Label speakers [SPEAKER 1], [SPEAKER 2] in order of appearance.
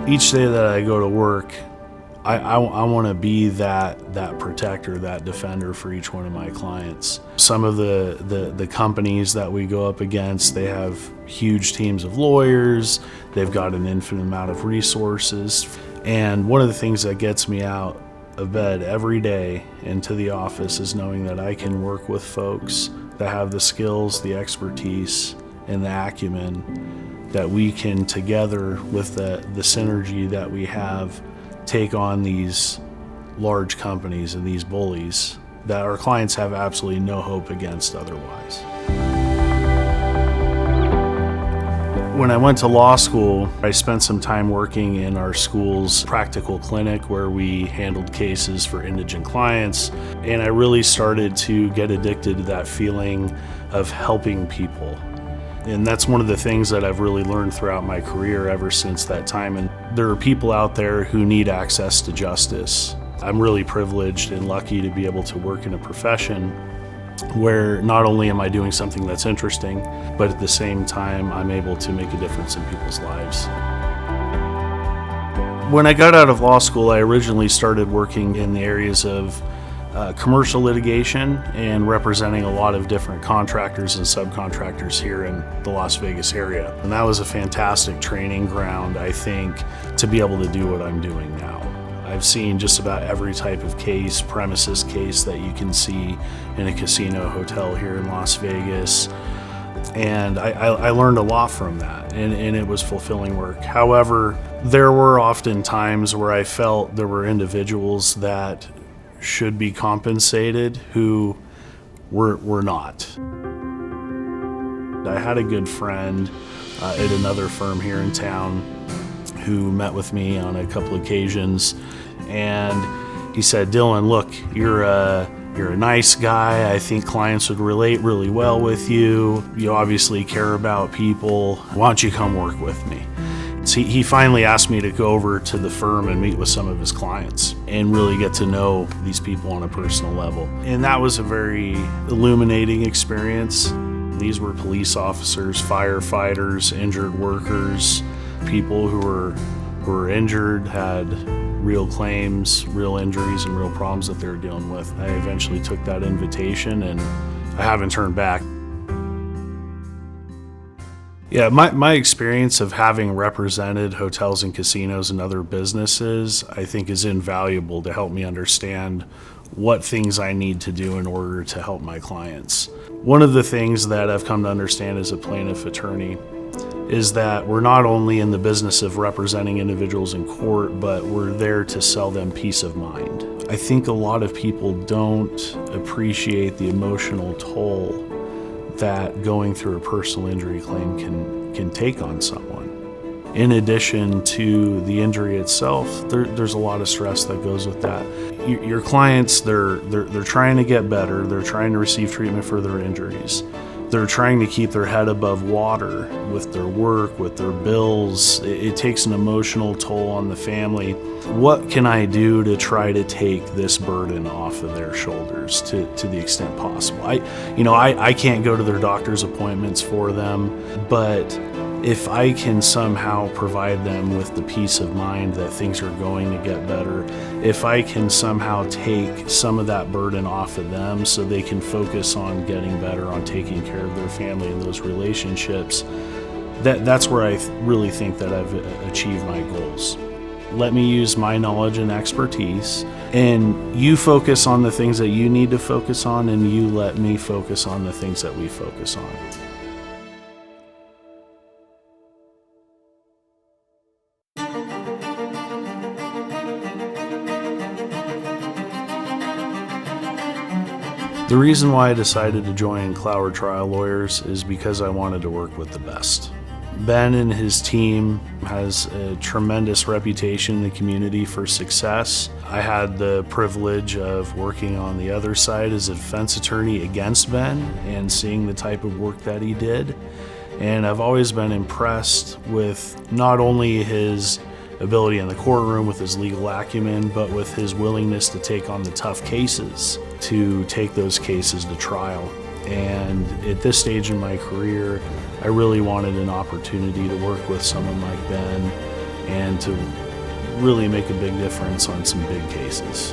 [SPEAKER 1] Each day that I go to work, I want to be that protector, that defender for each one of my clients. Some of the companies that we go up against, they have huge teams of lawyers, they've got an infinite amount of resources. And one of the things that gets me out of bed every day into the office is knowing that I can work with folks that have the skills, the expertise, and the acumen that we can together with the synergy that we have take on these large companies and these bullies that our clients have absolutely no hope against otherwise. When I went to law school, I spent some time working in our school's practical clinic where we handled cases for indigent clients, and I really started to get addicted to that feeling of helping people. And that's one of the things that I've really learned throughout my career ever since that time. And there are people out there who need access to justice. I'm really privileged and lucky to be able to work in a profession where not only am I doing something that's interesting, but at the same time, I'm able to make a difference in people's lives. When I got out of law school, I originally started working in the areas of commercial litigation and representing a lot of different contractors and subcontractors here in the Las Vegas area. And that was a fantastic training ground, I think, to be able to do what I'm doing now. I've seen just about every type of case, premises case that you can see in a casino hotel here in Las Vegas. And I learned a lot from that, and it was fulfilling work. However, there were often times where I felt there were individuals that should be compensated who were not. I had a good friend at another firm here in town who met with me on a couple occasions, and he said, "Dillon, look, you're a nice guy. I think clients would relate really well with you. You obviously care about people. Why don't you come work with me?" So he finally asked me to go over to the firm and meet with some of his clients and really get to know these people on a personal level. And that was a very illuminating experience. These were police officers, firefighters, injured workers, people who were injured, had real claims, real injuries, and real problems that they were dealing with. I eventually took that invitation, and I haven't turned back. Yeah, my experience of having represented hotels and casinos and other businesses, I think, is invaluable to help me understand what things I need to do in order to help my clients. One of the things that I've come to understand as a plaintiff attorney is that we're not only in the business of representing individuals in court, but we're there to sell them peace of mind. I think a lot of people don't appreciate the emotional toll that going through a personal injury claim can take on someone. In addition to the injury itself, there's a lot of stress that goes with that. Your clients, they're trying to get better. They're trying to receive treatment for their injuries. They're trying to keep their head above water with their work, with their bills. It takes an emotional toll on the family. What can I do to try to take this burden off of their shoulders to the extent possible? I can't go to their doctor's appointments for them, but if I can somehow provide them with the peace of mind that things are going to get better, if I can somehow take some of that burden off of them so they can focus on getting better, on taking care of their family and those relationships, that's where I really think that I've achieved my goals. Let me use my knowledge and expertise, and you focus on the things that you need to focus on, and you let me focus on the things that we focus on. The reason why I decided to join Cloward Trial Lawyers is because I wanted to work with the best. Ben and his team has a tremendous reputation in the community for success. I had the privilege of working on the other side as a defense attorney against Ben and seeing the type of work that he did. And I've always been impressed with not only his ability in the courtroom with his legal acumen, but with his willingness to take on the tough cases, to take those cases to trial. And at this stage in my career, I really wanted an opportunity to work with someone like Ben and to really make a big difference on some big cases.